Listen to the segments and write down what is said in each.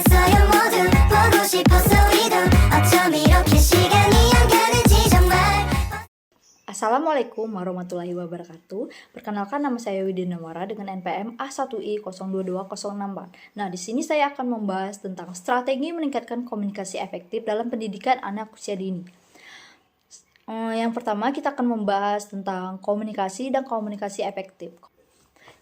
모르겠어요 모두 보고 싶었어 우리도 어쩜 이렇게 시간이 안 가는지 정말. Assalamualaikum warahmatullahi wabarakatuh. Perkenalkan, nama saya Widya Nawara dengan NPM A1I022064. Nah, di sini saya akan membahas tentang strategi meningkatkan komunikasi efektif dalam pendidikan anak usia dini. Yang pertama, kita akan membahas tentang komunikasi dan komunikasi efektif.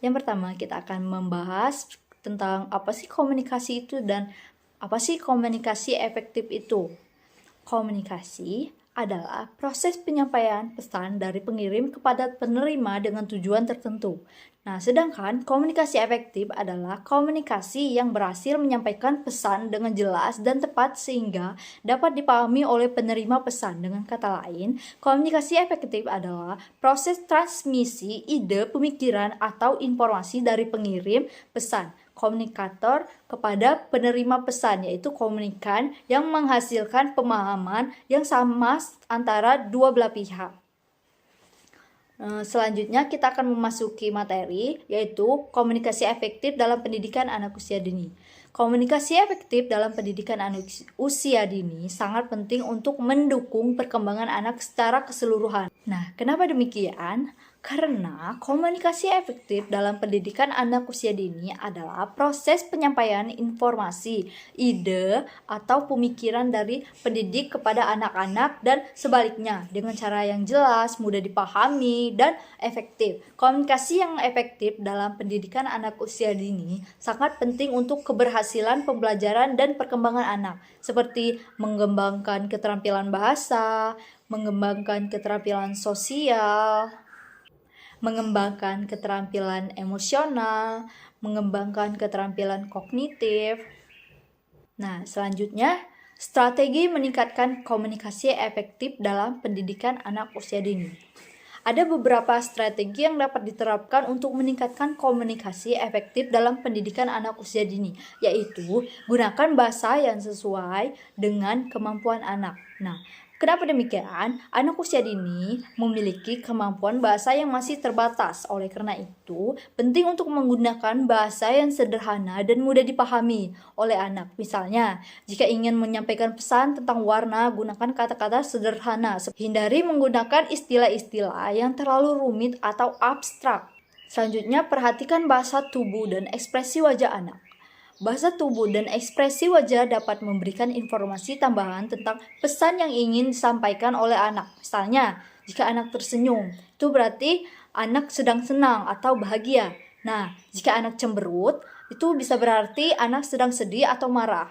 Yang pertama, kita akan membahas tentang apa sih komunikasi itu dan apa sih komunikasi efektif itu. Komunikasi adalah proses penyampaian pesan dari pengirim kepada penerima dengan tujuan tertentu. Nah, sedangkan komunikasi efektif adalah komunikasi yang berhasil menyampaikan pesan dengan jelas dan tepat sehingga dapat dipahami oleh penerima pesan. Dengan kata lain, komunikasi efektif adalah proses transmisi ide, pemikiran, atau informasi dari pengirim pesan komunikator kepada penerima pesan, yaitu komunikan yang menghasilkan pemahaman yang sama antara dua belah pihak. Selanjutnya kita akan memasuki materi, yaitu komunikasi efektif dalam pendidikan anak usia dini. Komunikasi efektif dalam pendidikan anak usia dini sangat penting untuk mendukung perkembangan anak secara keseluruhan. Nah, kenapa demikian? Karena komunikasi efektif dalam pendidikan anak usia dini adalah proses penyampaian informasi, ide, atau pemikiran dari pendidik kepada anak-anak dan sebaliknya dengan cara yang jelas, mudah dipahami, dan efektif. Komunikasi yang efektif dalam pendidikan anak usia dini sangat penting untuk keberhasilan pembelajaran dan perkembangan anak, seperti mengembangkan keterampilan bahasa, mengembangkan keterampilan sosial, mengembangkan keterampilan emosional, mengembangkan keterampilan kognitif. Nah, selanjutnya, strategi meningkatkan komunikasi efektif dalam pendidikan anak usia dini. Ada beberapa strategi yang dapat diterapkan untuk meningkatkan komunikasi efektif dalam pendidikan anak usia dini, yaitu gunakan bahasa yang sesuai dengan kemampuan anak. Nah, kenapa demikian? Anak usia dini memiliki kemampuan bahasa yang masih terbatas. Oleh karena itu, penting untuk menggunakan bahasa yang sederhana dan mudah dipahami oleh anak. Misalnya, jika ingin menyampaikan pesan tentang warna, gunakan kata-kata sederhana. Hindari menggunakan istilah-istilah yang terlalu rumit atau abstrak. Selanjutnya, perhatikan bahasa tubuh dan ekspresi wajah anak. Bahasa tubuh dan ekspresi wajah dapat memberikan informasi tambahan tentang pesan yang ingin disampaikan oleh anak. Misalnya, jika anak tersenyum, itu berarti anak sedang senang atau bahagia. Nah, jika anak cemberut, itu bisa berarti anak sedang sedih atau marah.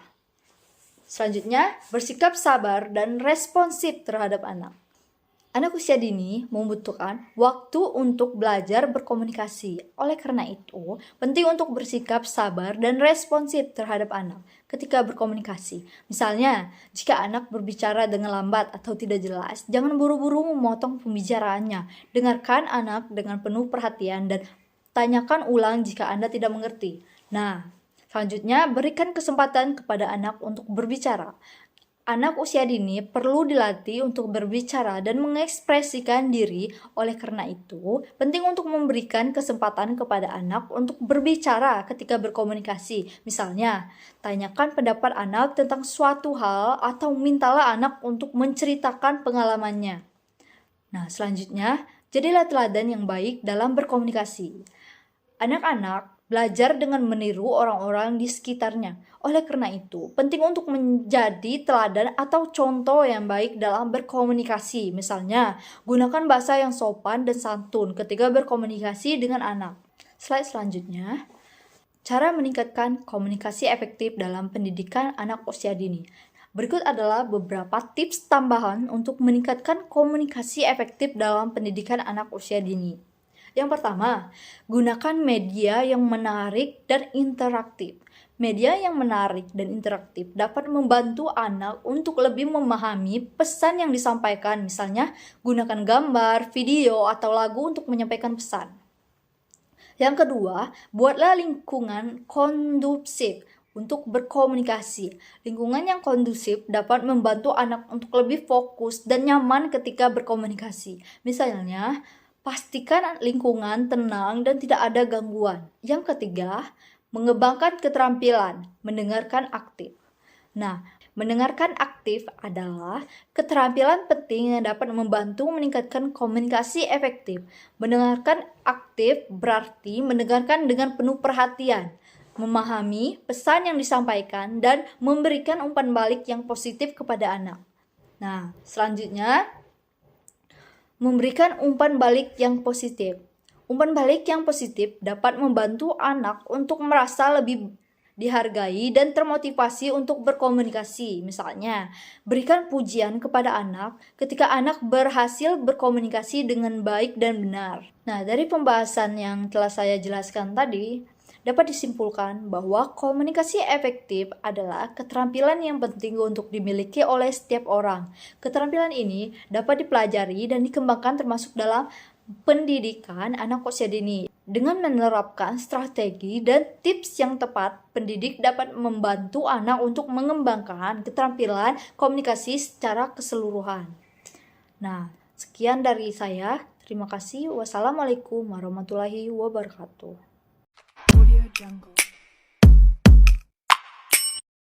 Selanjutnya, bersikap sabar dan responsif terhadap anak. Anak usia dini membutuhkan waktu untuk belajar berkomunikasi. Oleh karena itu, penting untuk bersikap sabar dan responsif terhadap anak ketika berkomunikasi. Misalnya, jika anak berbicara dengan lambat atau tidak jelas, jangan buru-buru memotong pembicaraannya. Dengarkan anak dengan penuh perhatian dan tanyakan ulang jika Anda tidak mengerti. Nah, selanjutnya berikan kesempatan kepada anak untuk berbicara. Anak usia dini perlu dilatih untuk berbicara dan mengekspresikan diri. Oleh karena itu, penting untuk memberikan kesempatan kepada anak untuk berbicara ketika berkomunikasi. Misalnya, tanyakan pendapat anak tentang suatu hal atau mintalah anak untuk menceritakan pengalamannya. Nah, selanjutnya, jadilah teladan yang baik dalam berkomunikasi. Anak-anak belajar dengan meniru orang-orang di sekitarnya. Oleh karena itu, penting untuk menjadi teladan atau contoh yang baik dalam berkomunikasi. Misalnya, gunakan bahasa yang sopan dan santun ketika berkomunikasi dengan anak. Slide selanjutnya, cara meningkatkan komunikasi efektif dalam pendidikan anak usia dini. Berikut adalah beberapa tips tambahan untuk meningkatkan komunikasi efektif dalam pendidikan anak usia dini. Yang pertama, gunakan media yang menarik dan interaktif. Media yang menarik dan interaktif dapat membantu anak untuk lebih memahami pesan yang disampaikan. Misalnya, gunakan gambar, video, atau lagu untuk menyampaikan pesan. Yang kedua, buatlah lingkungan kondusif untuk berkomunikasi. Lingkungan yang kondusif dapat membantu anak untuk lebih fokus dan nyaman ketika berkomunikasi. Misalnya, pastikan lingkungan tenang dan tidak ada gangguan. Yang ketiga, Mengembangkan keterampilan mendengarkan aktif. Nah, mendengarkan aktif adalah keterampilan penting yang dapat membantu meningkatkan komunikasi efektif. Mendengarkan aktif berarti mendengarkan dengan penuh perhatian, memahami pesan yang disampaikan, dan memberikan umpan balik yang positif kepada anak. Nah, selanjutnya, memberikan umpan balik yang positif. Umpan balik yang positif dapat membantu anak untuk merasa lebih dihargai dan termotivasi untuk berkomunikasi. Misalnya, berikan pujian kepada anak ketika anak berhasil berkomunikasi dengan baik dan benar. Nah, dari pembahasan yang telah saya jelaskan tadi, dapat disimpulkan bahwa komunikasi efektif adalah keterampilan yang penting untuk dimiliki oleh setiap orang. Keterampilan ini dapat dipelajari dan dikembangkan termasuk dalam pendidikan anak usia dini. Dengan menerapkan strategi dan tips yang tepat, pendidik dapat membantu anak untuk mengembangkan keterampilan komunikasi secara keseluruhan. Nah, sekian dari saya. Terima kasih. Wassalamualaikum warahmatullahi wabarakatuh. Audio Jungle.